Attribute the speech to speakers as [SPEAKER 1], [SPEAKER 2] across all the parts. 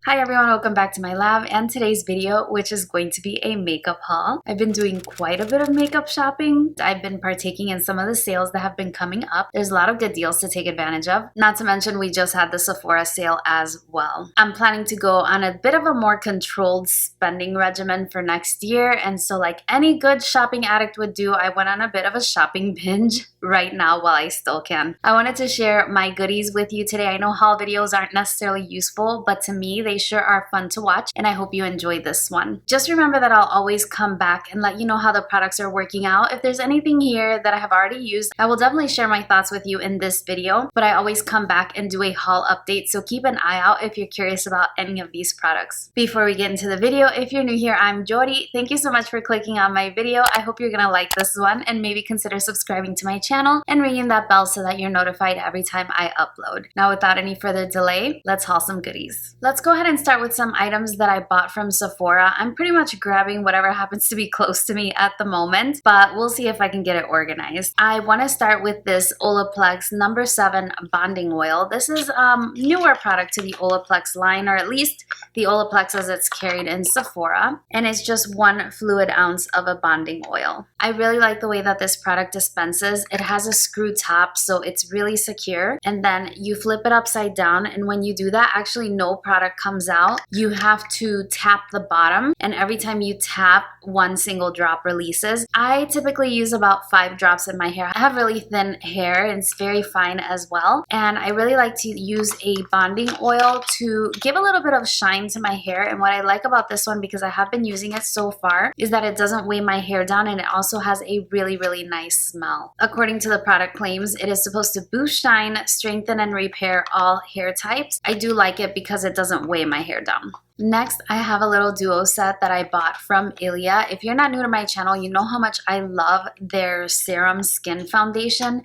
[SPEAKER 1] Hi everyone, welcome back to my lab and today's video, which is going to be a makeup haul. I've been doing quite a bit of makeup shopping. I've been partaking in some of the sales that have been coming up. There's a lot of good deals to take advantage of. Not to mention we just had the Sephora sale as well. I'm planning to go on a bit of a more controlled spending regimen for next year, and so like any good shopping addict would do, I went on a bit of a shopping binge right now while I still can. I wanted to share my goodies with you today. I know haul videos aren't necessarily useful, but to me they sure are fun to watch, and I hope you enjoy this one. Just remember that I'll always come back and let you know how the products are working out. If there's anything here that I have already used, I will definitely share my thoughts with you in this video, but I always come back and do a haul update, so keep an eye out if you're curious about any of these products. Before we get into the video, if you're new here, I'm Yori. Thank you so much for clicking on my video. I hope you're gonna like this one and maybe consider subscribing to my channel and ringing that bell so that you're notified every time I upload. Now without any further delay, let's haul some goodies. Let's go ahead and start with some items that I bought from Sephora. I'm pretty much grabbing whatever happens to be close to me at the moment, but we'll see if I can get it organized. I want to start with this Olaplex number 7 bonding oil. This is a newer product to the Olaplex line, or at least the Olaplex as it's carried in Sephora, and it's just 1 fluid ounce of a bonding oil. I really like the way that this product dispenses. It has a screw top, so it's really secure, and then you flip it upside down, and when you do that, actually no product comes out. You have to tap the bottom, and every time you tap, 1 single drop releases. I typically use about 5 drops in my hair. I have really thin hair and it's very fine as well, and I really like to use a bonding oil to give a little bit of shine to my hair. And what I like about this one, because I have been using it so far, is that it doesn't weigh my hair down, and it also has a really nice smell. According to the product claims, it is supposed to boost shine, strengthen, and repair all hair types. I do like it because it doesn't weigh my hair down. Next, I have a little duo set that I bought from Ilia. If you're not new to my channel, you know how much I love their serum skin foundation.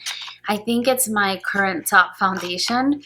[SPEAKER 1] I think it's my current top foundation.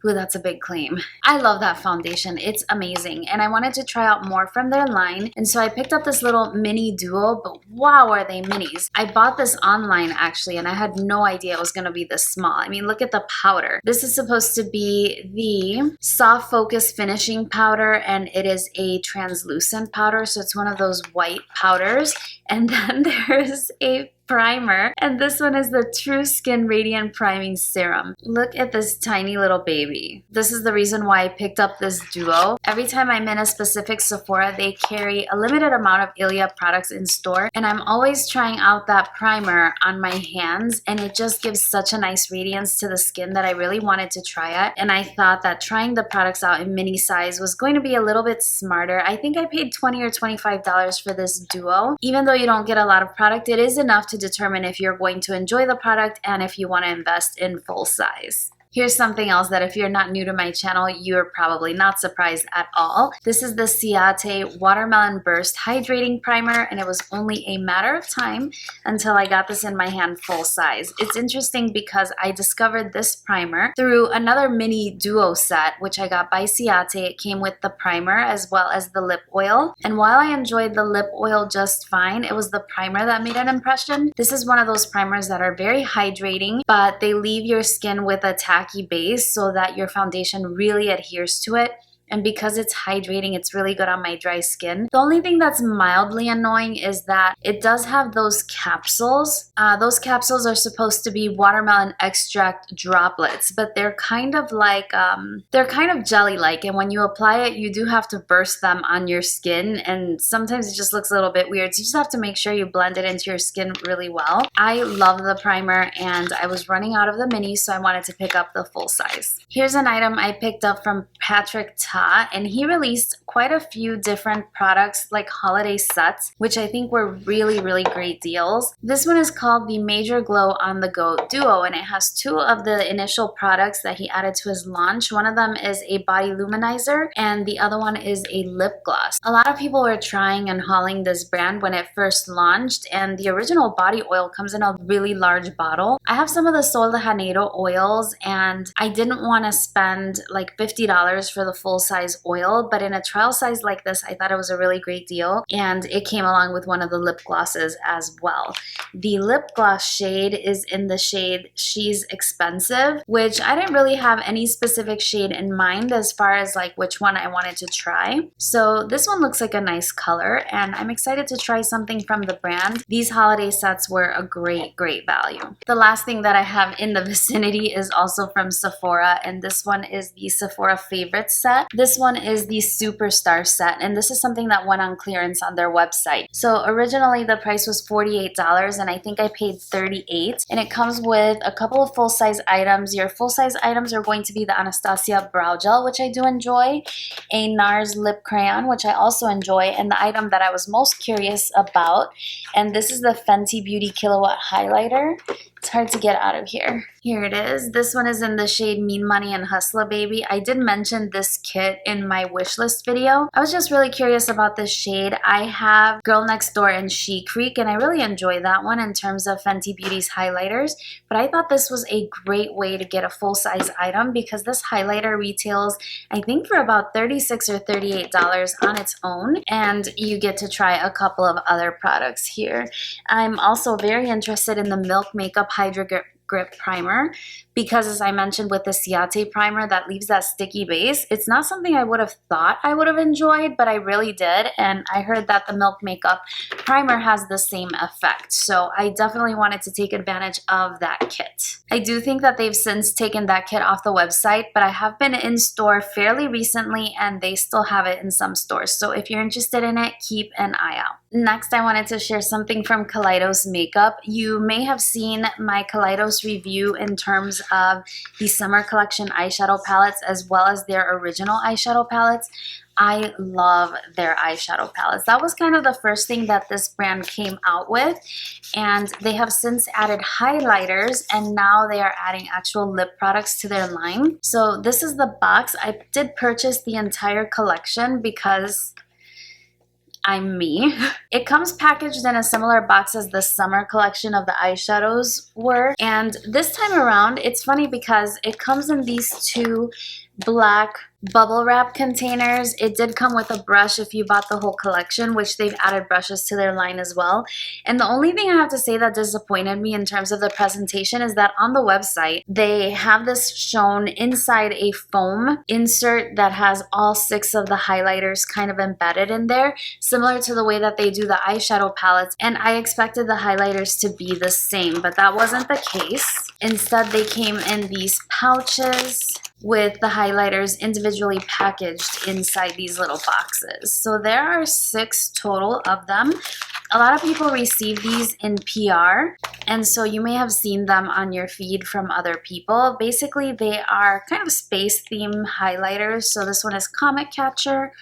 [SPEAKER 1] Ooh, that's a big claim. I love that foundation. It's amazing, and I wanted to try out more from their line, and so I picked up this little mini duo, but wow, are they minis. I bought this online actually, and I had no idea it was going to be this small. I mean, look at the powder. This is supposed to be the soft focus finishing powder, and it is a translucent powder, so it's one of those white powders. And then there's a primer, and this one is the True Skin Radiant Priming Serum. Look at this tiny little baby. This is the reason why I picked up this duo. Every time I'm in a specific Sephora, they carry a limited amount of Ilia products in store, and I'm always trying out that primer on my hands, and it just gives such a nice radiance to the skin that I really wanted to try it. And I thought that trying the products out in mini size was going to be a little bit smarter. I think I paid $20 or $25 for this duo. Even though you don't get a lot of product, it is enough to determine if you're going to enjoy the product and if you want to invest in full size. Here's something else that if you're not new to my channel, you're probably not surprised at all. This is the Ciate Watermelon Burst Hydrating Primer, and it was only a matter of time until I got this in my hand full size. It's interesting because I discovered this primer through another mini duo set, which I got by Ciate. It came with the primer as well as the lip oil, and while I enjoyed the lip oil just fine, it was the primer that made an impression. This is one of those primers that are very hydrating, but they leave your skin with a tacky base so that your foundation really adheres to it. And because it's hydrating, it's really good on my dry skin. The only thing that's mildly annoying is that it does have those capsules. Those capsules are supposed to be watermelon extract droplets, but they're kind of like, they're kind of jelly-like. And when you apply it, you do have to burst them on your skin. And sometimes it just looks a little bit weird. So you just have to make sure you blend it into your skin really well. I love the primer, and I was running out of the mini, so I wanted to pick up the full size. Here's an item I picked up from Patrick, and he released quite a few different products like holiday sets, which I think were really great deals. This one is called the Major Glow On The Go Duo, and it has 2 of the initial products that he added to his launch. One of them is a body luminizer, and the other one is a lip gloss. A lot of people were trying and hauling this brand when it first launched, and the original body oil comes in a really large bottle. I have some of the Sol de Janeiro oils, and I didn't want to spend like $50 for the full full-size oil, but in a trial size like this, I thought it was a really great deal, and it came along with one of the lip glosses as well. The lip gloss shade is in the shade She's Expensive, which I didn't really have any specific shade in mind as far as like which one I wanted to try. So this one looks like a nice color, and I'm excited to try something from the brand. These holiday sets were a great value. The last thing that I have in the vicinity is also from Sephora, and this one is the Sephora Favorites set. This one is the Superstar set, and this is something that went on clearance on their website. So originally the price was $48, and I think I paid $38, and it comes with a couple of full-size items. Your full-size items are going to be the Anastasia Brow Gel, which I do enjoy, a NARS Lip Crayon, which I also enjoy, and the item that I was most curious about, and this is the Fenty Beauty Kilowatt Highlighter. It's hard to get out of here. Here it is. This one is in the shade Mean Money and Hustler Baby. I did mention this kit in my wish list video. I was just really curious about this shade. I have Girl Next Door and Chic Freak, and I really enjoy that one in terms of Fenty Beauty's highlighters, but I thought this was a great way to get a full-size item because this highlighter retails, I think, for about $36 or $38 on its own, and you get to try a couple of other products here. I'm also very interested in the Milk Makeup Hydra Grip Primer because, as I mentioned with the Ciate primer that leaves that sticky base, it's not something I would have thought I would have enjoyed, but I really did, and I heard that the Milk Makeup Primer has the same effect, so I definitely wanted to take advantage of that kit. I do think that they've since taken that kit off the website, but I have been in store fairly recently and they still have it in some stores, so if you're interested in it, keep an eye out. Next, I wanted to share something from Kaleidos Makeup. You may have seen my Kaleidos review in terms of the summer collection eyeshadow palettes as well as their original eyeshadow palettes. I love their eyeshadow palettes. That was kind of the first thing that this brand came out with, and they have since added highlighters, and now they are adding actual lip products to their line. So this is the box. I did purchase the entire collection because I'm me. It comes packaged in a similar box as the summer collection of the eyeshadows were, and this time around it's funny because it comes in these two black bubble wrap containers. It did come with a brush if you bought the whole collection, which they've added brushes to their line as well. And the only thing I have to say that disappointed me in terms of the presentation is that on the website they have this shown inside a foam insert that has all 6 of the highlighters kind of embedded in there, similar to the way that they do the eyeshadow palettes, and I expected the highlighters to be the same, but that wasn't the case. Instead, they came in these pouches with the highlighters individually packaged inside these little boxes. So there are 6 total of them. A lot of people receive these in PR, and so you may have seen them on your feed from other people. Basically, they are kind of space theme highlighters. So this one is Comet Catcher,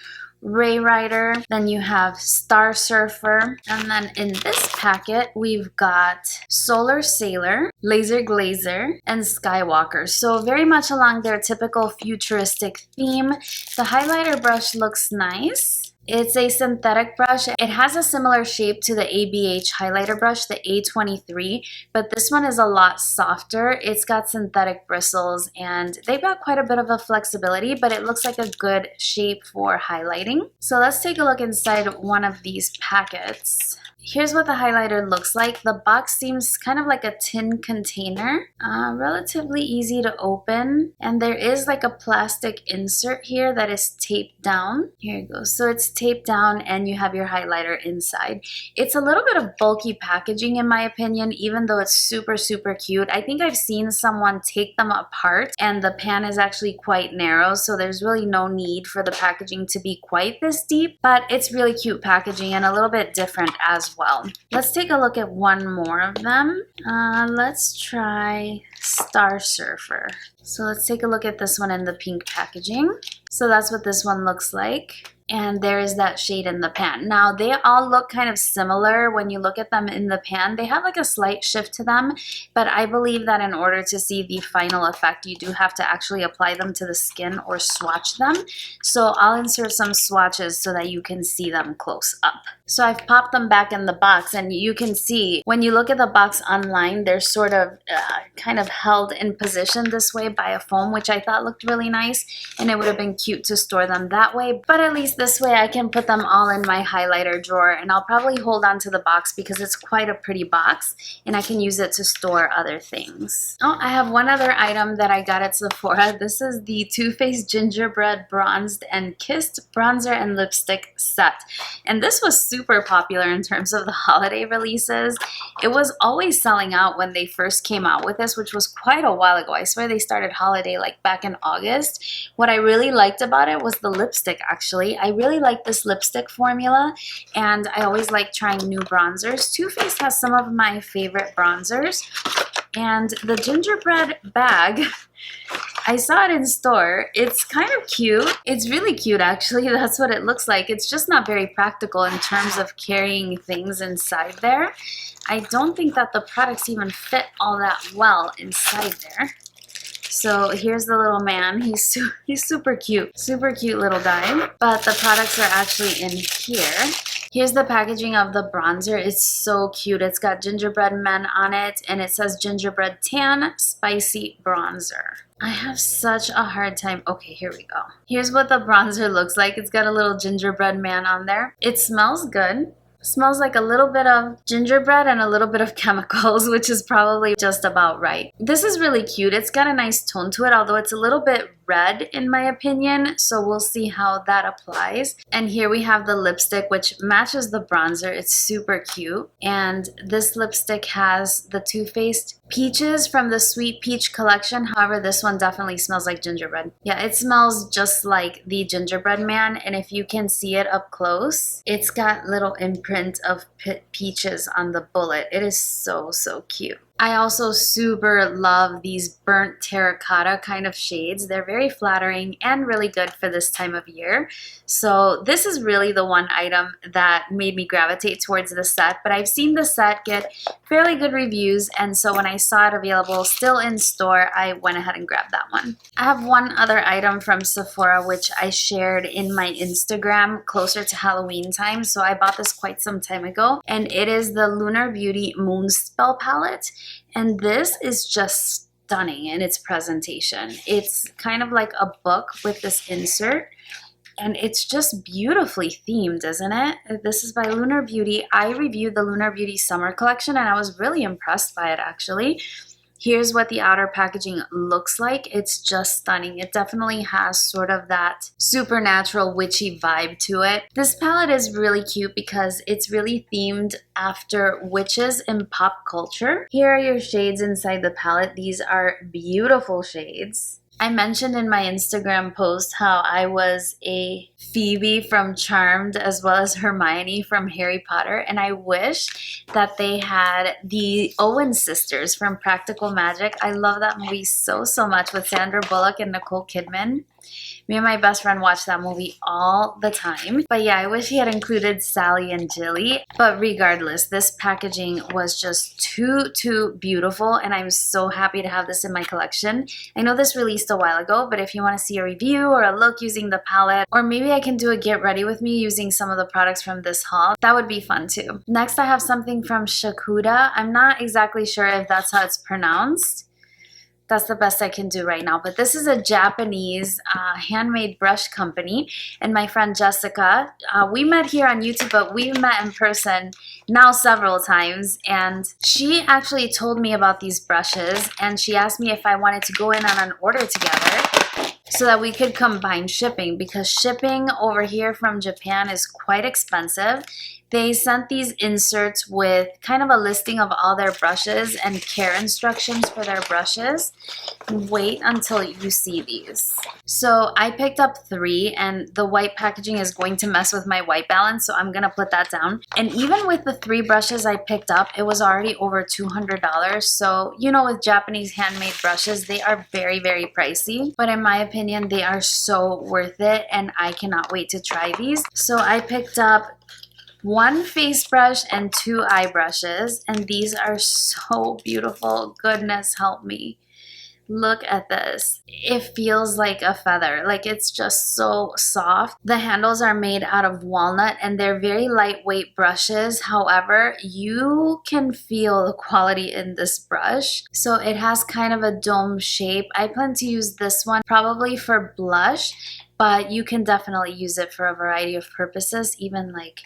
[SPEAKER 1] Ray Rider, then you have Star Surfer, and then in this packet we've got Solar Sailor, Laser Glazer, and Skywalker. So very much along their typical futuristic theme. The highlighter brush looks nice. It's a synthetic brush. It has a similar shape to the ABH highlighter brush, the A23, but this one is a lot softer. It's got synthetic bristles and they've got quite a bit of a flexibility, but it looks like a good shape for highlighting. So let's take a look inside one of these packets. Here's what the highlighter looks like. The box seems kind of like a tin container, relatively easy to open, and there is like a plastic insert here that is taped down. Here it goes. So it's taped down and you have your highlighter inside. It's a little bit of bulky packaging in my opinion, even though it's super cute. I think I've seen someone take them apart and the pan is actually quite narrow, so there's really no need for the packaging to be quite this deep, but it's really cute packaging and a little bit different as well. Let's take a look at one more of them. Let's try Star Surfer. So let's take a look at this one in the pink packaging. So that's what this one looks like. and there is that shade in the pan. Now they all look kind of similar when you look at them in the pan. They have like a slight shift to them, but I believe that in order to see the final effect, you do have to actually apply them to the skin or swatch them. So I'll insert some swatches so that you can see them close up. So I've popped them back in the box, and you can see when you look at the box online, they're sort of kind of held in position this way by a foam, which I thought looked really nice, and it would have been cute to store them that way. But at least this way I can put them all in my highlighter drawer, and I'll probably hold on to the box because it's quite a pretty box, and I can use it to store other things. Oh, I have one other item that I got at Sephora. This is the Too Faced Gingerbread Bronzed and Kissed Bronzer and Lipstick Set, and this was super popular in terms of the holiday releases. It was always selling out when they first came out with this, which was quite a while ago. I swear they started holiday like back in August. What I really liked about it was the lipstick, actually. I really like this lipstick formula, and I always like trying new bronzers. Too Faced has some of my favorite bronzers, and the gingerbread bag, I saw it in store. It's kind of cute. It's really cute, actually. That's what it looks like. It's just not very practical in terms of carrying things inside there. I don't think that the products even fit all that well inside there. So here's the little man. He's super cute. Super cute little guy. But the products are actually in here. Here's the packaging of the bronzer. It's so cute. It's got gingerbread men on it, and it says gingerbread tan spicy bronzer. I have such a hard time. Okay, here we go. Here's what the bronzer looks like. It's got a little gingerbread man on there. It smells good. Smells like a little bit of gingerbread and a little bit of chemicals, which is probably just about right. This is really cute. It's got a nice tone to it, although it's a little bit red in my opinion, so we'll see how that applies. And here we have the lipstick, which matches the bronzer. It's super cute. And this lipstick has the Too Faced Peaches from the Sweet Peach collection. However, this one definitely smells like gingerbread. Yeah, it smells just like the gingerbread man, and if you can see it up close, it's got little imprint of peaches on the bullet. It is so cute. I also super love these burnt terracotta kind of shades. They're very flattering and really good for this time of year. So this is really the one item that made me gravitate towards the set, but I've seen the set get fairly good reviews, and so when I saw it available still in store, I went ahead and grabbed that one. I have one other item from Sephora which I shared in my Instagram closer to Halloween time, so I bought this quite some time ago, and it is the Lunar Beauty Moonspell palette. And this is just stunning in its presentation. It's kind of like a book with this insert, and it's just beautifully themed, isn't it? This is by Lunar Beauty. I reviewed the Lunar Beauty summer collection, and I was really impressed by it, actually. Here's what the outer packaging looks like. It's just stunning. It definitely has sort of that supernatural witchy vibe to it. This palette is really cute because it's really themed after witches in pop culture. Here are your shades inside the palette. These are beautiful shades. I mentioned in my Instagram post how I was a Phoebe from Charmed as well as Hermione from Harry Potter, and I wish that they had the Owen sisters from Practical Magic. I love that movie so much with Sandra Bullock and Nicole Kidman. Me and my best friend watch that movie all the time. But yeah, I wish he had included Sally and Jilly. But regardless, this packaging was just too beautiful, and I'm so happy to have this in my collection. I know this released a while ago, but if you want to see a review or a look using the palette, or maybe I can do a get ready with me using some of the products from this haul, that would be fun too. Next, I have something from Shaquda. I'm not exactly sure if that's how it's pronounced. That's the best I can do right now. But this is a Japanese handmade brush company. And my friend Jessica, we met here on YouTube, but we've met in person now several times. And she actually told me about these brushes. And she asked me if I wanted to go in on an order together so that we could combine shipping, because shipping over here from Japan is quite expensive. They sent these inserts with kind of a listing of all their brushes and care instructions for their brushes. Wait until you see these. So I picked up 3, and the white packaging is going to mess with my white balance, so I'm gonna put that down. And even with the 3 brushes I picked up, it was already over $200. So you know, with Japanese handmade brushes, they are very, very pricey, but in my opinion they are so worth it, and I cannot wait to try these. So I picked up 1 face brush and 2 eye brushes, and these are so beautiful. Goodness help me. Look at this. It feels like a feather. Like, it's just so soft. The handles are made out of walnut, and they're very lightweight brushes. However, you can feel the quality in this brush. So it has kind of a dome shape. I plan to use this one probably for blush, but you can definitely use it for a variety of purposes, even like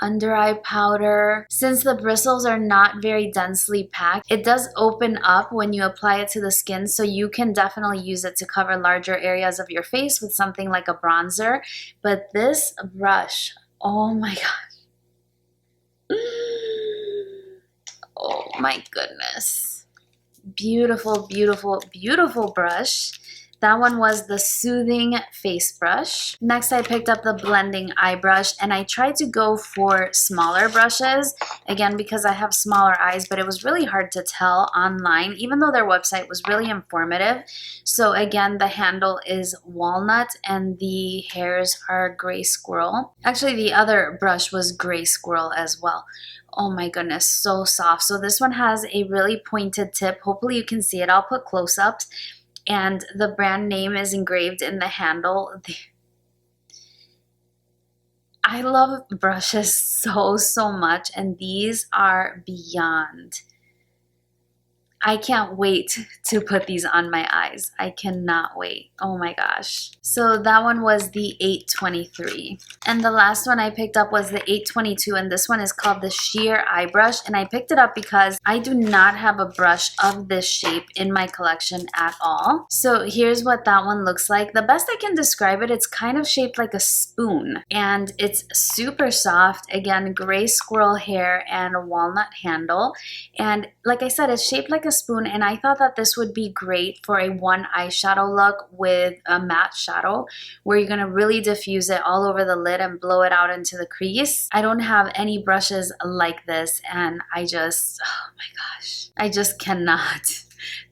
[SPEAKER 1] under eye powder. Since the bristles are not very densely packed, it does open up when you apply it to the skin, so you can definitely use it to cover larger areas of your face with something like a bronzer. But this brush, oh my gosh. Oh my goodness. Beautiful, beautiful, beautiful brush. That one was the Soothing Face Brush. Next, I picked up the Blending Eye Brush, and I tried to go for smaller brushes, again, because I have smaller eyes, but it was really hard to tell online, even though their website was really informative. So again, the handle is walnut, and the hairs are gray squirrel. Actually, the other brush was gray squirrel as well. Oh my goodness, so soft. So this one has a really pointed tip. Hopefully you can see it. I'll put close-ups. And the brand name is engraved in the handle. I love brushes so much, and these are beyond. I can't wait to put these on my eyes. I cannot wait. Oh my gosh. So that one was the 823. And the last one I picked up was the 822, and this one is called the Sheer Eye Brush. And I picked it up because I do not have a brush of this shape in my collection at all. So here's what that one looks like. The best I can describe it, it's kind of shaped like a spoon, and it's super soft. Again, gray squirrel hair and a walnut handle. And like I said, it's shaped like a spoon, and I thought that this would be great for a one eyeshadow look with a matte shadow, where you're gonna really diffuse it all over the lid and blow it out into the crease. I don't have any brushes like this, and I just, oh my gosh, I just cannot.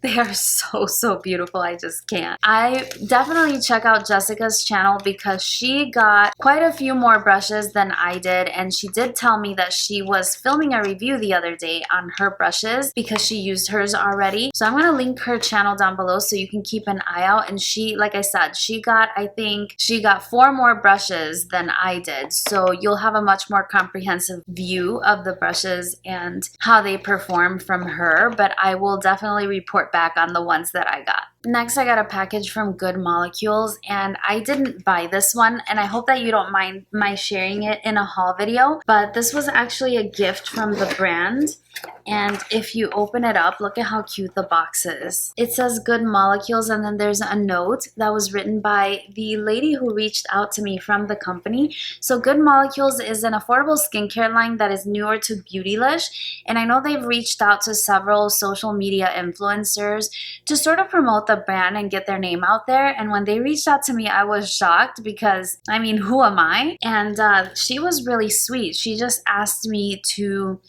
[SPEAKER 1] They are so beautiful. I just can't. I definitely check out Jessica's channel because she got quite a few more brushes than I did, and she did tell me that she was filming a review the other day on her brushes because she used hers already. So I'm going to link her channel down below so you can keep an eye out. And she, like I said, she got, I think she got 4 more brushes than I did. So you'll have a much more comprehensive view of the brushes and how they perform from her, but I will definitely report back on the ones that I got. Next, I got a package from Good Molecules, and I didn't buy this one, and I hope that you don't mind my sharing it in a haul video, but this was actually a gift from the brand. And if you open it up, look at how cute the box is. It says Good Molecules, and then there's a note that was written by the lady who reached out to me from the company. So Good Molecules is an affordable skincare line that is newer to Beautylish, and I know they've reached out to several social media influencers to sort of promote the brand and get their name out there. And when they reached out to me, I was shocked because, I mean, who am I? And she was really sweet. She just asked me to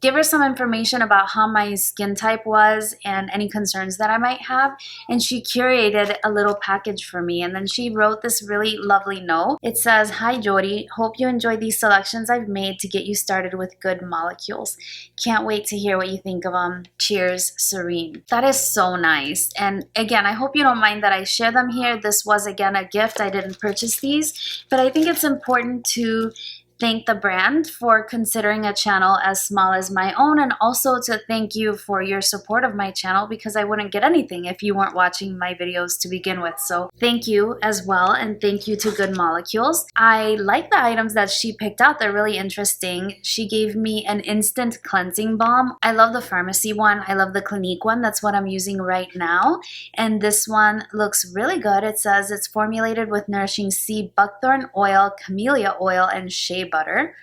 [SPEAKER 1] give her some information about how my skin type was and any concerns that I might have. And she curated a little package for me. And then she wrote this really lovely note. It says, "Hi Yori, hope you enjoy these selections I've made to get you started with Good Molecules. Can't wait to hear what you think of them. Cheers, Serene." That is so nice. And again, I hope you don't mind that I share them here. This was, again, a gift. I didn't purchase these, but I think it's important to thank the brand for considering a channel as small as my own, and also to thank you for your support of my channel, because I wouldn't get anything if you weren't watching my videos to begin with. So thank you as well, and thank you to Good Molecules. I like the items that she picked out. They're really interesting. She gave me an instant cleansing balm. I love the pharmacy one. I love the Clinique one. That's what I'm using right now. And this one looks really good. It says it's formulated with nourishing sea buckthorn oil, camellia oil, and shea butter.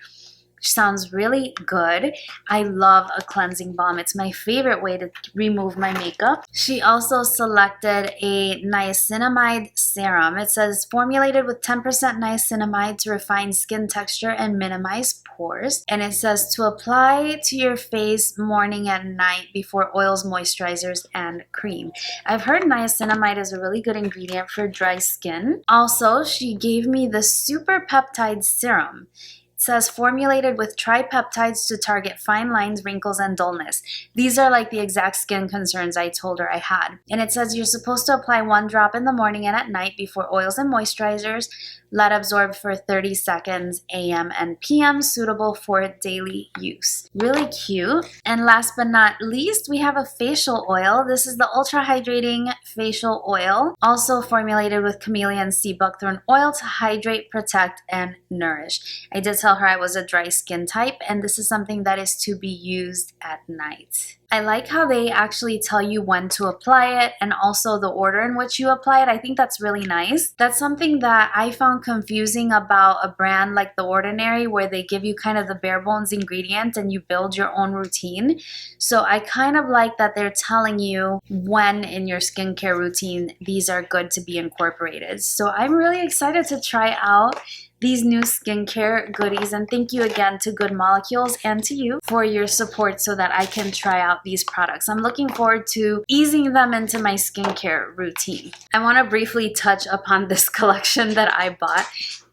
[SPEAKER 1] Sounds really good. I love a cleansing balm. It's my favorite way to remove my makeup. She also selected a niacinamide serum. It says formulated with 10% niacinamide to refine skin texture and minimize pores. And it says to apply to your face morning and night before oils, moisturizers, and cream. I've heard niacinamide is a really good ingredient for dry skin. Also, she gave me the Super Peptide Serum. It says formulated with tripeptides to target fine lines, wrinkles, and dullness. These are like the exact skin concerns I told her I had. And it says you're supposed to apply 1 drop in the morning and at night before oils and moisturizers. Let absorb for 30 seconds AM and PM, suitable for daily use. Really cute. And last but not least, we have a facial oil. This is the Ultra Hydrating Facial Oil, also formulated with camellia and sea buckthorn oil to hydrate, protect, and nourish. I did tell her I was a dry skin type, and this is something that is to be used at night. I like how they actually tell you when to apply it and also the order in which you apply it. I think that's really nice. That's something that I found confusing about a brand like The Ordinary, where they give you kind of the bare bones ingredient and you build your own routine. So I kind of like that they're telling you when in your skincare routine these are good to be incorporated. So I'm really excited to try out these new skincare goodies, and thank you again to Good Molecules and to you for your support so that I can try out these products. I'm looking forward to easing them into my skincare routine. I want to briefly touch upon this collection that I bought.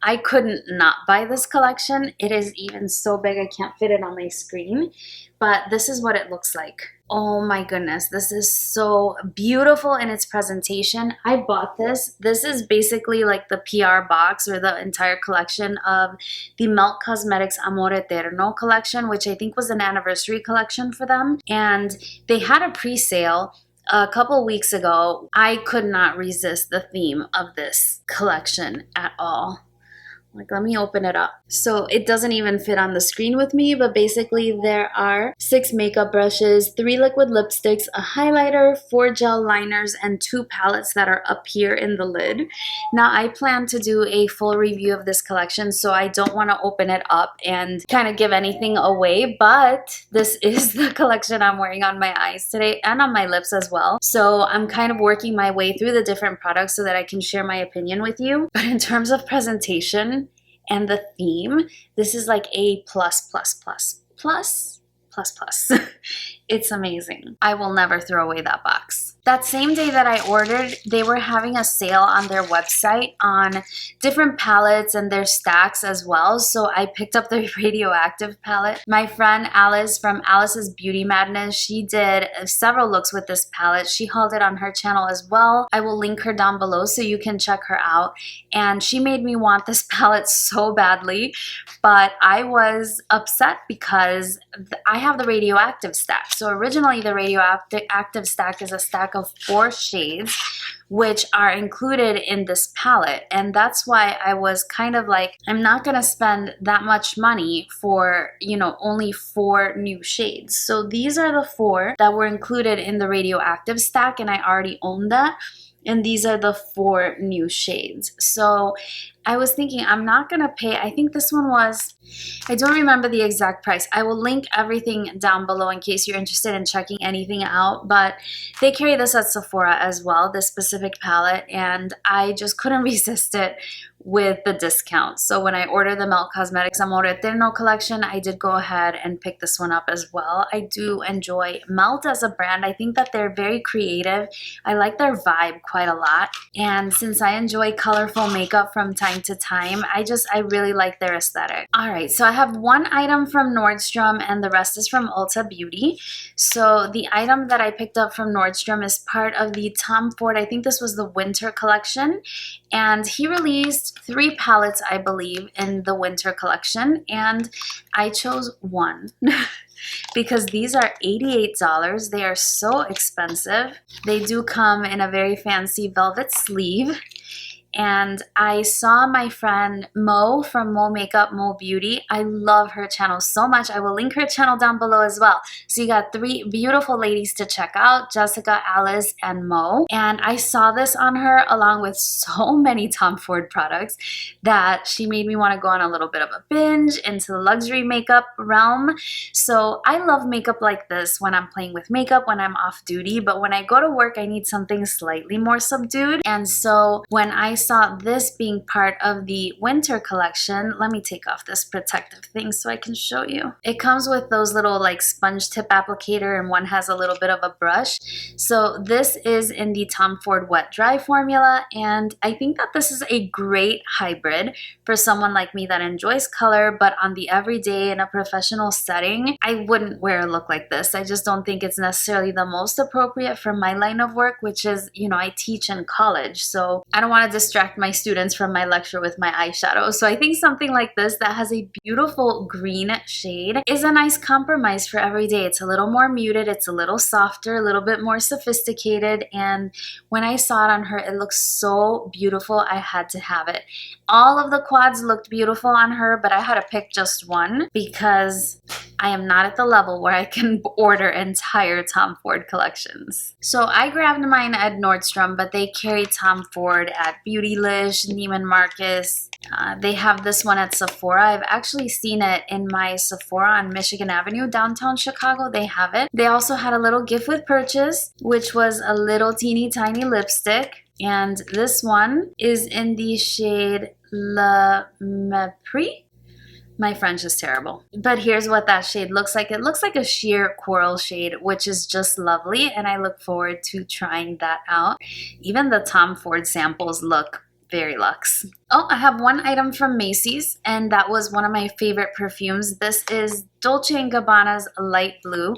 [SPEAKER 1] I couldn't not buy this collection. It is even so big I can't fit it on my screen, but this is what it looks like. Oh my goodness, this is so beautiful in its presentation. I bought this. This is basically like the PR box or the entire collection of the Melt Cosmetics Amor Eterno collection, which I think was an anniversary collection for them. And they had a pre-sale a couple weeks ago. I could not resist the theme of this collection at all. Like, let me open it up. So it doesn't even fit on the screen with me, but basically there are 6 makeup brushes, 3 liquid lipsticks, a highlighter, 4 gel liners, and 2 palettes that are up here in the lid. Now I plan to do a full review of this collection, so I don't want to open it up and kind of give anything away, but this is the collection I'm wearing on my eyes today and on my lips as well. So I'm kind of working my way through the different products so that I can share my opinion with you. But in terms of presentation and the theme, this is like a plus. It's amazing. I will never throw away that box. That same day that I ordered, they were having a sale on their website on different palettes and their stacks as well. So I picked up the radioactive palette. My friend Alice from Alice's Beauty Madness, she did several looks with this palette. She hauled it on her channel as well. I will link her down below so you can check her out. And she made me want this palette so badly, but I was upset because I have the radioactive stack. So originally the radioactive stack is a stack of 4 shades which are included in this palette, and that's why I was kind of like, I'm not gonna spend that much money for, you know, only 4 new shades. So these are the 4 that were included in the radioactive stack, and I already own that. And these are the 4 new shades. So I was thinking I'm not gonna pay, I think this one was, I don't remember the exact price. I will link everything down below in case you're interested in checking anything out, but they carry this at Sephora as well, this specific palette, and I just couldn't resist it with the discount. So when I ordered the Melt Cosmetics Amor Eterno collection, I did go ahead and pick this one up as well. I do enjoy Melt as a brand. I think that they're very creative. I like their vibe quite a lot. And since I enjoy colorful makeup from time to time, I really like their aesthetic. All right, so I have one item from Nordstrom and the rest is from Ulta Beauty. So the item that I picked up from Nordstrom is part of the Tom Ford, I think this was the winter collection, and he released 3 palettes, I believe, in the winter collection, and I chose one because these are $88. They are so expensive. They do come in a very fancy velvet sleeve, and I saw my friend Mo from Mo Makeup, Mo Beauty. I love her channel so much. I will link her channel down below as well. So you got 3 beautiful ladies to check out, Jessica, Alice, and Mo. And I saw this on her along with so many Tom Ford products that she made me want to go on a little bit of a binge into the luxury makeup realm. So I love makeup like this when I'm playing with makeup, when I'm off duty, but when I go to work, I need something slightly more subdued. And so when I saw this being part of the winter collection, let me take off this protective thing so I can show you. It comes with those little like sponge tip applicator, and one has a little bit of a brush. So this is in the Tom Ford Wet Dry formula, and I think that this is a great hybrid for someone like me that enjoys color, but on the everyday in a professional setting, I wouldn't wear a look like this. I just don't think it's necessarily the most appropriate for my line of work, which is, you know, I teach in college, so I don't want to distract my students from my lecture with my eyeshadow. So I think something like this that has a beautiful green shade is a nice compromise for every day. It's a little more muted, it's a little softer, a little bit more sophisticated, and when I saw it on her, it looks so beautiful. I had to have it. All of the quads looked beautiful on her, but I had to pick just one because I am not at the level where I can order entire Tom Ford collections. So I grabbed mine at Nordstrom, but they carry Tom Ford at Beautylish, Neiman Marcus. They have this one at Sephora. I've actually seen it in my Sephora on Michigan Avenue, downtown Chicago. They have it. They also had a little gift with purchase, which was a little teeny tiny lipstick. And this one is in the shade Le Mépris. My French is terrible. But here's what that shade looks like. It looks like a sheer coral shade, which is just lovely, and I look forward to trying that out. Even the Tom Ford samples look very luxe. Oh, I have one item from Macy's, and that was one of my favorite perfumes. This is Dolce & Gabbana's Light Blue.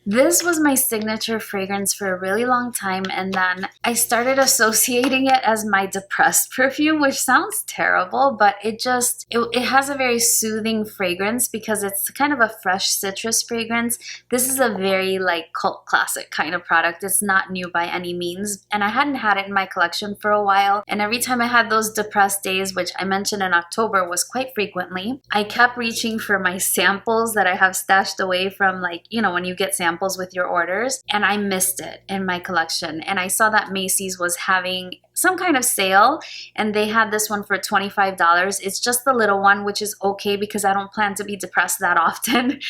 [SPEAKER 1] This was my signature fragrance for a really long time, and then I started associating it as my depressed perfume, which sounds terrible, but it has a very soothing fragrance because it's kind of a fresh citrus fragrance. This is a very like cult classic kind of product. It's not new by any means, and I hadn't had it in my collection for a while, and every time I had those depressed days, which I mentioned in October was quite frequently, I kept reaching for my samples that I have stashed away from, like, you know, when you get samples with your orders, and I missed it in my collection. And I saw that Macy's was having some kind of sale, and they had this one for $25. It's just the little one, which is okay because I don't plan to be depressed that often.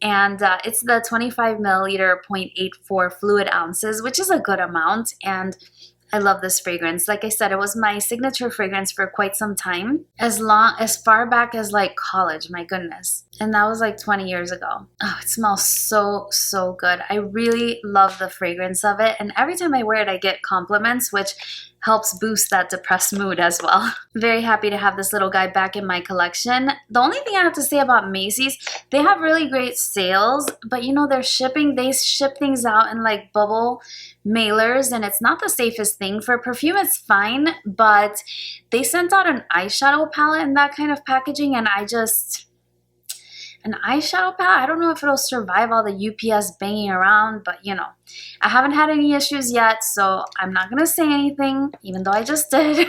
[SPEAKER 1] And it's the 25 milliliter 0.84 fluid ounces, which is a good amount. And I love this fragrance. Like I said, it was my signature fragrance for quite some time, as far back as like college, my goodness. And that was like 20 years ago. Oh, it smells so, so good. I really love the fragrance of it. And every time I wear it, I get compliments, which helps boost that depressed mood as well. Very happy to have this little guy back in my collection. The only thing I have to say about Macy's, they have really great sales, but you know, their shipping, they ship things out in like bubble mailers, and it's not the safest thing. For perfume, it's fine, but they sent out an eyeshadow palette in that kind of packaging, and an eyeshadow palette, I don't know if it'll survive all the UPS banging around, but you know, I haven't had any issues yet, so I'm not gonna say anything, even though I just did.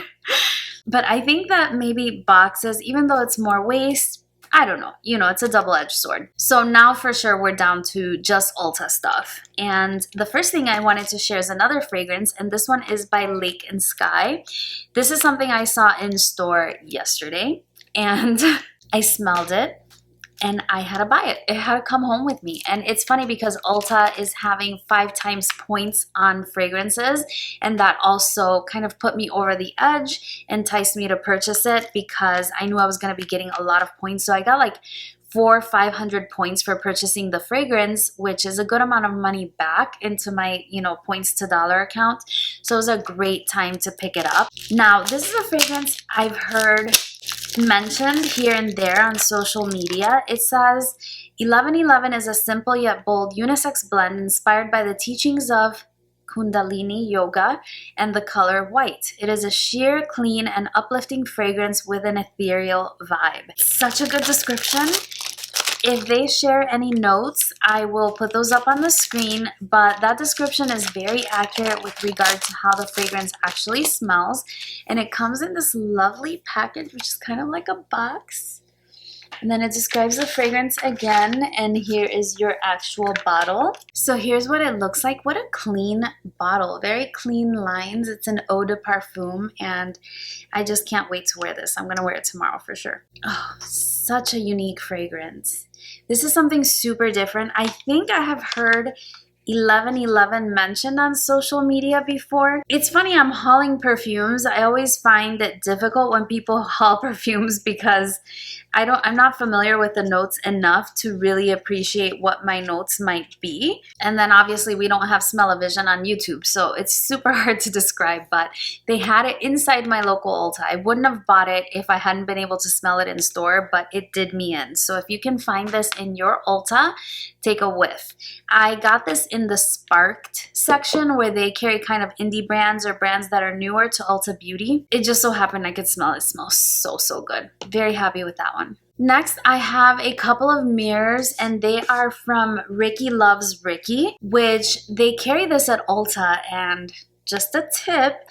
[SPEAKER 1] But I think that maybe boxes, even though it's more waste, I don't know, you know, it's a double-edged sword. So now for sure we're down to just Ulta stuff. And the first thing I wanted to share is another fragrance, and this one is by Lake and Sky. This is something I saw in store yesterday, and I smelled it, and I had to buy it. It had to come home with me. And it's funny because Ulta is having 5 times points on fragrances, and that also kind of put me over the edge, enticed me to purchase it because I knew I was going to be getting a lot of points. So I got like 400 or 500 points for purchasing the fragrance, which is a good amount of money back into my, you know, points to dollar account. So it was a great time to pick it up. Now, this is a fragrance I've heard mentioned here and there on social media. It says 1111 is a simple yet bold unisex blend inspired by the teachings of Kundalini Yoga and the color white. It is a sheer, clean, and uplifting fragrance with an ethereal vibe. Such a good description. If they share any notes, I will put those up on the screen, but that description is very accurate with regard to how the fragrance actually smells. And it comes in this lovely package, which is kind of like a box. And then it describes the fragrance again, and here is your actual bottle. So here's what it looks like. What a clean bottle, very clean lines. It's an eau de parfum, and I just can't wait to wear this. I'm gonna wear it tomorrow for sure. Oh, such a unique fragrance. This is something super different. I think I have heard 1111 mentioned on social media before. It's funny, I'm hauling perfumes. I always find it difficult when people haul perfumes because I'm not familiar with the notes enough to really appreciate what my notes might be. And then obviously we don't have smell-o-vision on YouTube, so it's super hard to describe, but they had it inside my local Ulta. I wouldn't have bought it if I hadn't been able to smell it in store, but it did me in. So if you can find this in your Ulta, take a whiff. I got this in the Sparked section where they carry kind of indie brands or brands that are newer to Ulta Beauty. It just so happened I could smell it. It smells so good. Very happy with that one. Next, I have a couple of mirrors, and they are from Ricky Loves Ricky, which they carry this at Ulta. And just a tip,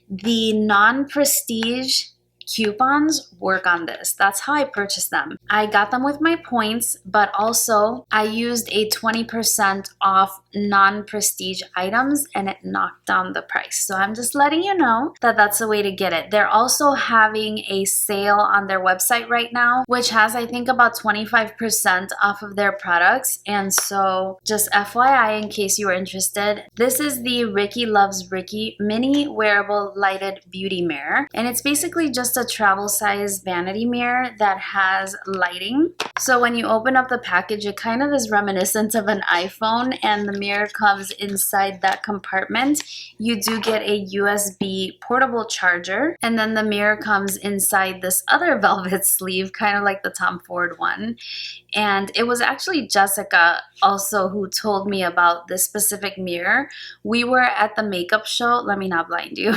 [SPEAKER 1] the non-prestige coupons work on this. That's how I purchased them. I got them with my points, but also I used a 20% off non-prestige items, and it knocked down the price. So I'm just letting you know that that's a way to get it. They're also having a sale on their website right now, which has, I think, about 25% off of their products. And so just FYI, in case you are interested, this is the Ricky Loves Ricky mini wearable lighted beauty mirror. And it's basically just a travel size vanity mirror that has lighting. So when you open up the package, it kind of is reminiscent of an iPhone, and the mirror comes inside that compartment. You do get a USB portable charger, and then the mirror comes inside this other velvet sleeve, kind of like the Tom Ford one. And it was actually Jessica also who told me about this specific mirror. We were at the makeup show. Let me not blind you.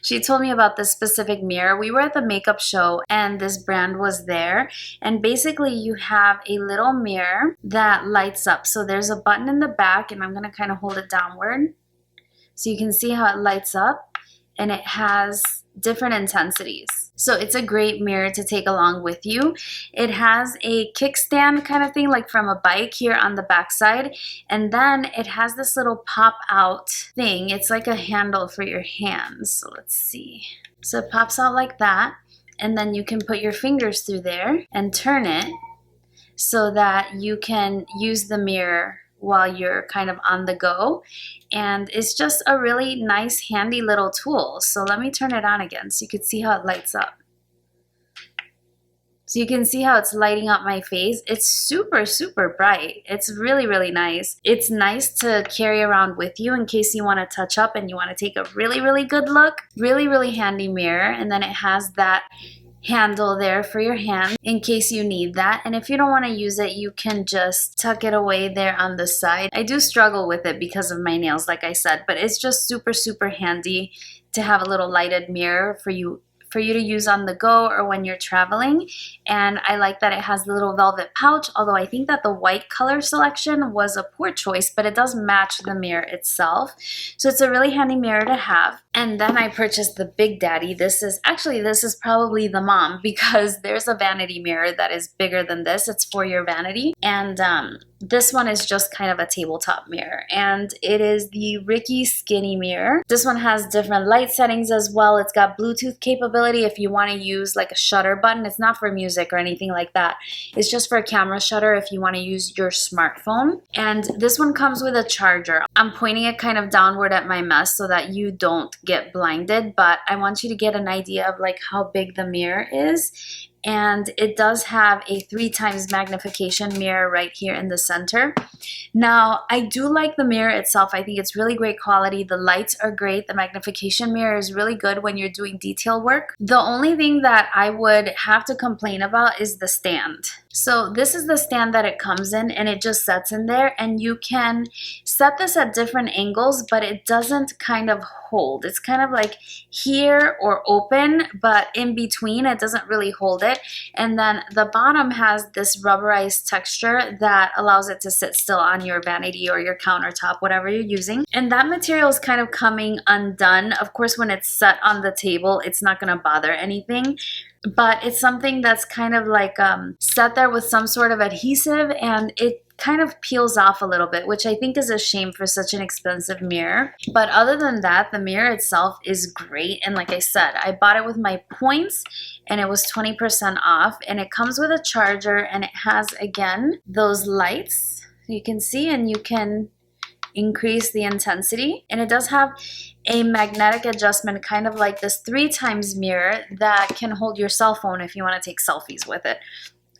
[SPEAKER 1] She told me about this specific mirror. We were at the makeup show and this brand was there, and basically you have a little mirror that lights up. So there's a button in the back, and I'm going to kind of hold it downward so you can see how it lights up, and it has different intensities. So it's a great mirror to take along with you. It has a kickstand kind of thing, like from a bike here on the back side. And then it has this little pop out thing. It's like a handle for your hands. So let's see. So it pops out like that. And then you can put your fingers through there and turn it so that you can use the mirror while you're kind of on the go. And it's just a really nice, handy little tool. So let me turn it on again so you can see how it lights up. So you can see how it's lighting up my face. It's super bright. It's really nice. It's nice to carry around with you in case you want to touch up and you want to take a really good look. Really handy mirror. And then it has that handle there for your hand in case you need that. And if you don't want to use it, you can just tuck it away there on the side. I do struggle with it because of my nails, like I said, but it's just super handy to have a little lighted mirror for you to use on the go or when you're traveling. And I like that it has the little velvet pouch, although I think that the white color selection was a poor choice, but it does match the mirror itself. So it's a really handy mirror to have. And then I purchased the Big Daddy. This is probably the mom, because there's a vanity mirror that is bigger than this. It's for your vanity. And this one is just kind of a tabletop mirror, and it is the Ricky Skinny mirror. This one has different light settings as well. It's got Bluetooth capability if you want to use like a shutter button. It's not for music or anything like that. It's just for a camera shutter if you want to use your smartphone. And this one comes with a charger. I'm pointing it kind of downward at my mess so that you don't get blinded, but I want you to get an idea of like how big the mirror is. And it does have a 3x magnification mirror right here in the center. Now, I do like the mirror itself. I think it's really great quality. The lights are great. The magnification mirror is really good when you're doing detail work. The only thing that I would have to complain about is the stand. So this is the stand that it comes in, and it just sets in there, and you can set this at different angles, but it doesn't kind of hold. It's kind of like here or open, but in between it doesn't really hold it. And then the bottom has this rubberized texture that allows it to sit still on your vanity or your countertop, whatever you're using. And that material is kind of coming undone. Of course, when it's set on the table, it's not going to bother anything, but it's something that's kind of like set there with some sort of adhesive, and it kind of peels off a little bit, which I think is a shame for such an expensive mirror. But other than that, the mirror itself is great. And like I said, I bought it with my points and it was 20% off, and it comes with a charger, and it has, again, those lights you can see, and you can increase the intensity, and it does have a magnetic adjustment, kind of like this 3x mirror that can hold your cell phone if you want to take selfies with it.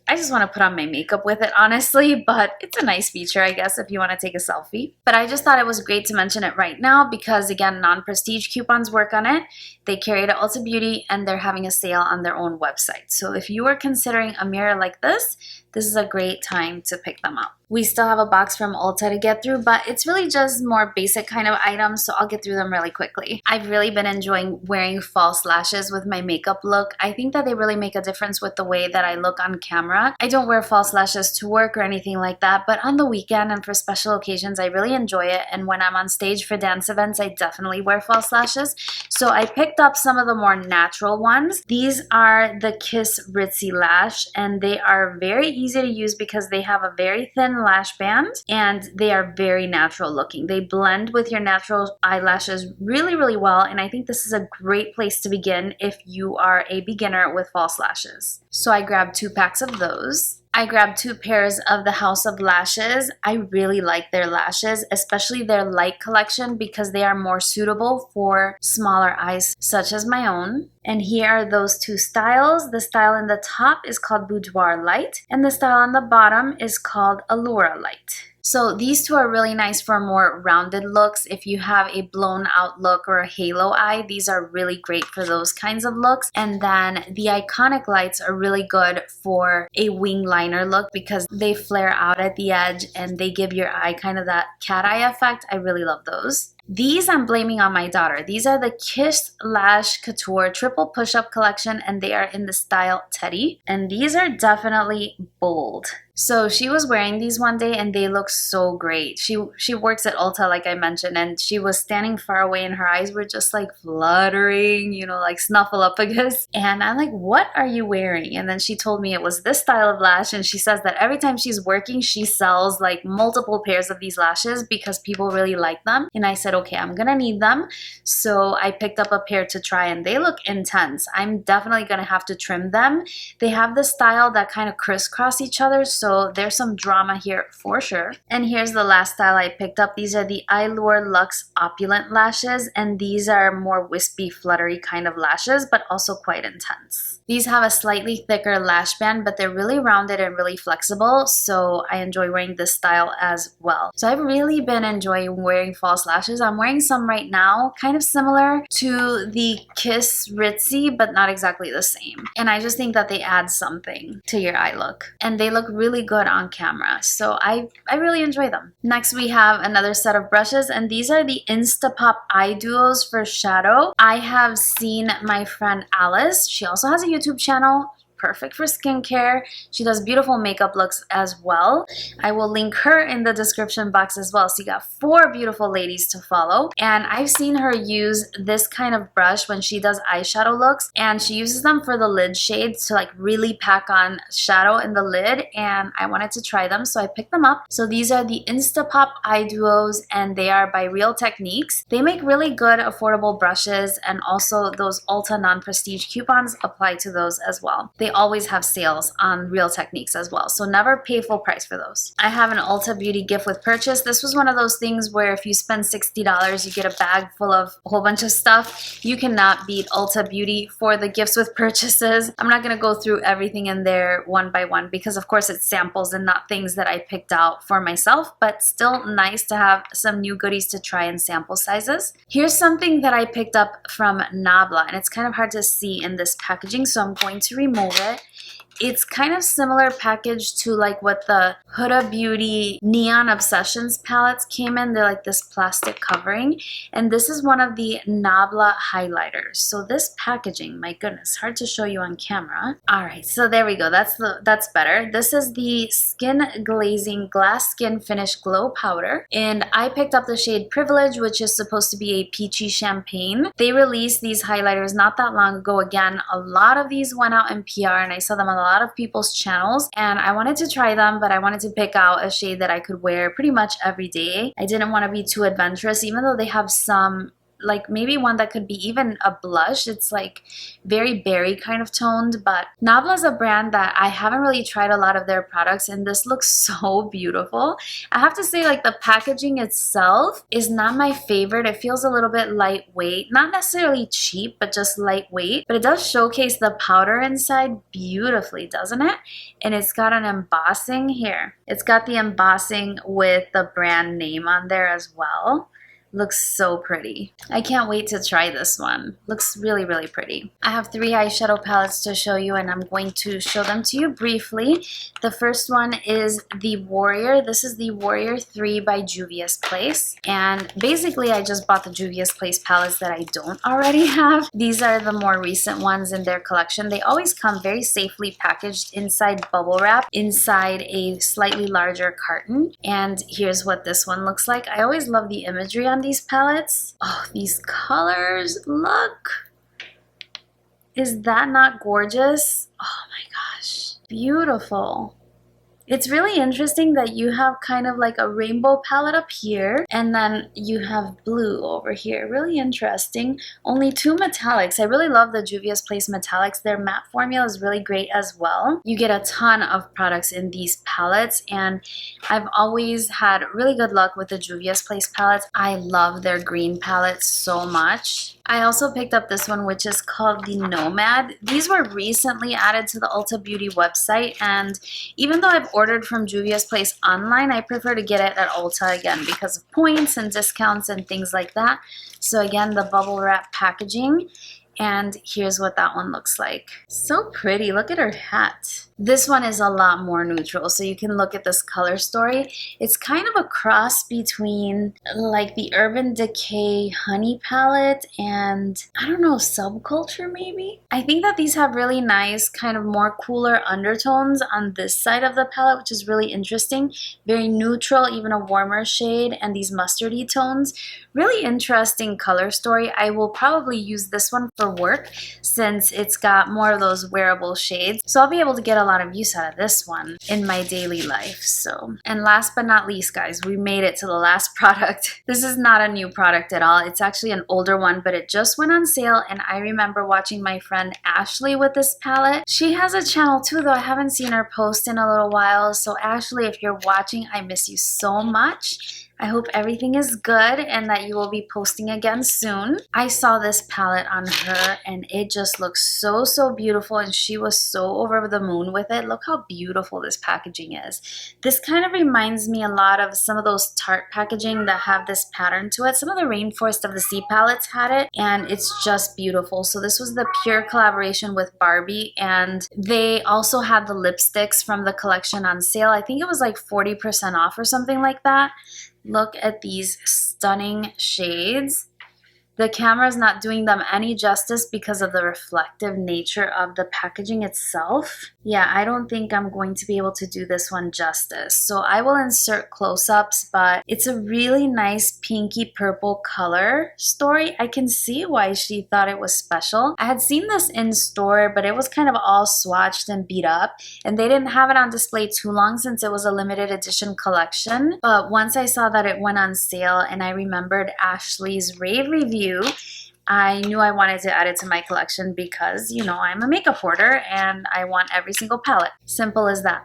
[SPEAKER 1] I just want to put on my makeup with it, honestly, but it's a nice feature, I guess, if you want to take a selfie. But I just thought it was great to mention it right now because, again, non-prestige coupons work on it. They carry it at Ulta Beauty, and they're having a sale on their own website. So if you are considering a mirror like this is a great time to pick them up. We still have a box from Ulta to get through, but it's really just more basic kind of items, so I'll get through them really quickly. I've really been enjoying wearing false lashes with my makeup look. I think that they really make a difference with the way that I look on camera. I don't wear false lashes to work or anything like that, but on the weekend and for special occasions, I really enjoy it. And when I'm on stage for dance events, I definitely wear false lashes. So I picked up some of the more natural ones. These are the Kiss Ritzy Lash, and they are very easy to use because they have a very thin lash band and they are very natural looking. They blend with your natural eyelashes really, really well, and I think this is a great place to begin if you are a beginner with false lashes. So I grabbed 2 packs of those. I grabbed 2 pairs of the House of Lashes. I really like their lashes, especially their light collection, because they are more suitable for smaller eyes such as my own. And here are those 2 styles. The style in the top is called Boudoir Light, and the style on the bottom is called Allura Light. So these 2 are really nice for more rounded looks. If you have a blown out look or a halo eye, these are really great for those kinds of looks. And then the Iconic Lights are really good for a wing liner look because they flare out at the edge and they give your eye kind of that cat eye effect. I really love those. These I'm blaming on my daughter. These are the Kiss Lash Couture Triple Push-Up Collection, and they are in the style Teddy. And these are definitely bold. So she was wearing these one day and they look so great. She works at Ulta, like I mentioned, and she was standing far away and her eyes were just like fluttering, you know, like snuffleupagus. And I'm like, what are you wearing? And then she told me it was this style of lash, and she says that every time she's working, she sells like multiple pairs of these lashes because people really like them. And I said, okay, I'm gonna need them. So I picked up a pair to try, and they look intense. I'm definitely gonna have to trim them. They have the style that kind of crisscross each other, so there's some drama here for sure. And here's the last style I picked up. These are the Allure Luxe Opulent Lashes, and these are more wispy, fluttery kind of lashes, but also quite intense. These have a slightly thicker lash band, but they're really rounded and really flexible, so I enjoy wearing this style as well. So I've really been enjoying wearing false lashes. I'm wearing some right now, kind of similar to the Kiss Ritzy, but not exactly the same. And I just think that they add something to your eye look, and they look really good on camera, so I really enjoy them. Next we have another set of brushes, and these are the Instapop Eye Duos for shadow. I have seen my friend Alice, she also has a YouTube channel, perfect for skincare. She does beautiful makeup looks as well. I will link her in the description box as well. So you got 4 beautiful ladies to follow. And I've seen her use this kind of brush when she does eyeshadow looks, and she uses them for the lid shades to like really pack on shadow in the lid, and I wanted to try them, so I picked them up. So these are the Instapop Eye Duos, and they are by Real Techniques. They make really good affordable brushes, and also those Ulta non-prestige coupons apply to those as well. They always have sales on Real Techniques as well, so never pay full price for those. I have an Ulta Beauty gift with purchase. This was one of those things where if you spend $60, you get a bag full of a whole bunch of stuff. You cannot beat Ulta Beauty for the gifts with purchases. I'm not going to go through everything in there one by one because of course it's samples and not things that I picked out for myself, but still nice to have some new goodies to try in sample sizes. Here's something that I picked up from Nabla, and it's kind of hard to see in this packaging, so I'm going to remove it. It's kind of similar package to like what the Ulta Beauty Neon Obsessions palettes came in. They're like this plastic covering. And this is one of the Nabla highlighters. So this packaging, my goodness, hard to show you on camera. All right, so there we go. That's better. This is the Skin Glazing Glass Skin Finish Glow Powder. And I picked up the shade Privilege, which is supposed to be a peachy champagne. They released these highlighters not that long ago. Again, a lot of these went out in PR and I saw them on a lot of people's channels, and I wanted to try them, but I wanted to pick out a shade that I could wear pretty much every day. I didn't want to be too adventurous, even though they have some, like maybe one that could be even a blush. It's like very berry kind of toned, but Nabla is a brand that I haven't really tried a lot of their products, and this looks so beautiful. I have to say, like, the packaging itself is not my favorite. It feels a little bit lightweight, not necessarily cheap, but just lightweight, but it does showcase the powder inside beautifully, doesn't it? And it's got an embossing here. It's got the embossing with the brand name on there as well. Looks so pretty. I can't wait to try this one. Looks really, really pretty. I have 3 eyeshadow palettes to show you, and I'm going to show them to you briefly. The first one is the Warrior. This is the Warrior 3 by Juvia's Place. And basically, I just bought the Juvia's Place palettes that I don't already have. These are the more recent ones in their collection. They always come very safely packaged inside bubble wrap, inside a slightly larger carton. And here's what this one looks like. I always love the imagery on these palettes. Oh, these colors, look. Is that not gorgeous? Oh my gosh, beautiful. It's really interesting that you have kind of like a rainbow palette up here, and then you have blue over here. Really interesting. Only 2 metallics. I really love the Juvia's Place metallics. Their matte formula is really great as well. You get a ton of products in these palettes, and I've always had really good luck with the Juvia's Place palettes. I love their green palette so much. I also picked up this one, which is called the Nomad. These were recently added to the Ulta Beauty website, and even though I've ordered from Juvia's Place online, I prefer to get it at Ulta again because of points and discounts and things like that. So again, the bubble wrap packaging, and here's what that one looks like. So pretty. Look at her hat. This one is a lot more neutral, so you can look at this color story. It's kind of a cross between like the Urban Decay Honey palette and, I don't know, Subculture maybe? I think that these have really nice kind of more cooler undertones on this side of the palette, which is really interesting. Very neutral, even a warmer shade, and these mustardy tones. Really interesting color story. I will probably use this one for work since it's got more of those wearable shades. So I'll be able to get a lot of use out of this one in my daily life. So, and last but not least, guys, we made it to the last product. This is not a new product at all. It's actually an older one, but it just went on sale, and I remember watching my friend Ashley with this palette. She has a channel too, though I haven't seen her post in a little while. So Ashley, if you're watching, I miss you so much. I hope everything is good and that you will be posting again soon. I saw this palette on her and it just looks so, so beautiful, and she was so over the moon with it. Look how beautiful this packaging is. This kind of reminds me a lot of some of those Tarte packaging that have this pattern to it. Some of the Rainforest of the Sea palettes had it, and it's just beautiful. So this was the pure collaboration with Barbie, and they also had the lipsticks from the collection on sale. I think it was like 40% off or something like that. Look at these stunning shades. The camera is not doing them any justice because of the reflective nature of the packaging itself. Yeah, I don't think I'm going to be able to do this one justice. So I will insert close-ups, but it's a really nice pinky purple color story. I can see why she thought it was special. I had seen this in store, but it was kind of all swatched and beat up, and they didn't have it on display too long since it was a limited edition collection. But once I saw that it went on sale and I remembered Ashley's rave review, I knew I wanted to add it to my collection because, you know, I'm a makeup hoarder and I want every single palette. Simple as that.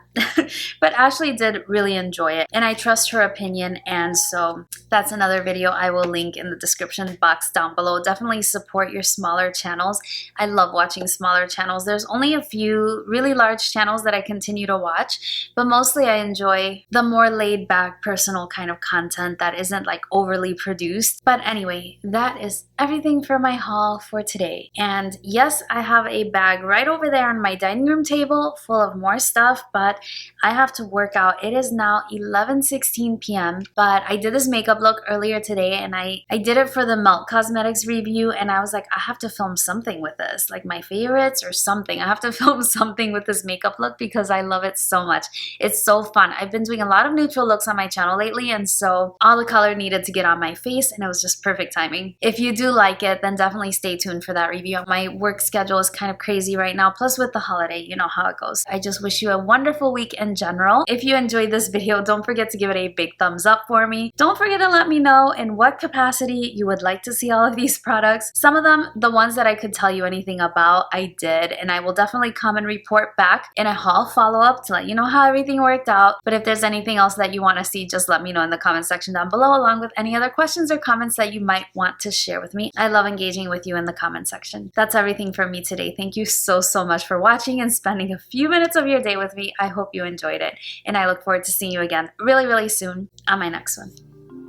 [SPEAKER 1] But Ashley did really enjoy it, and I trust her opinion, and so that's another video I will link in the description box down below. Definitely support your smaller channels. I love watching smaller channels. There's only a few really large channels that I continue to watch, but mostly I enjoy the more laid back personal kind of content that isn't like overly produced. But anyway, that is everything for for my haul for today. And yes, I have a bag right over there on my dining room table full of more stuff, but I have to work out. It is now 11:16 p.m. But I did this makeup look earlier today, and I did it for the Melt Cosmetics review, and I was like, I have to film something with this, like my favorites or something. I have to film something with this makeup look because I love it so much. It's so fun. I've been doing a lot of neutral looks on my channel lately, and so all the color needed to get on my face, and it was just perfect timing. If you do like it, then definitely stay tuned for that review. My work schedule is kind of crazy right now, plus with the holiday, you know how it goes. I just wish you a wonderful week in general. If you enjoyed this video, don't forget to give it a big thumbs up for me. Don't forget to let me know in what capacity you would like to see all of these products. Some of them, the ones that I could tell you anything about, I did, and I will definitely come and report back in a haul follow-up to let you know how everything worked out. But if there's anything else that you want to see, just let me know in the comment section down below, along with any other questions or comments that you might want to share with me. I love engaging with you in the comment section. That's everything from me today. Thank you so much for watching and spending a few minutes of your day with me. I hope you enjoyed it, and I look forward to seeing you again really soon on my next one.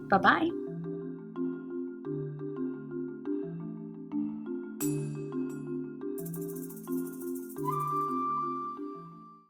[SPEAKER 1] Bye-bye.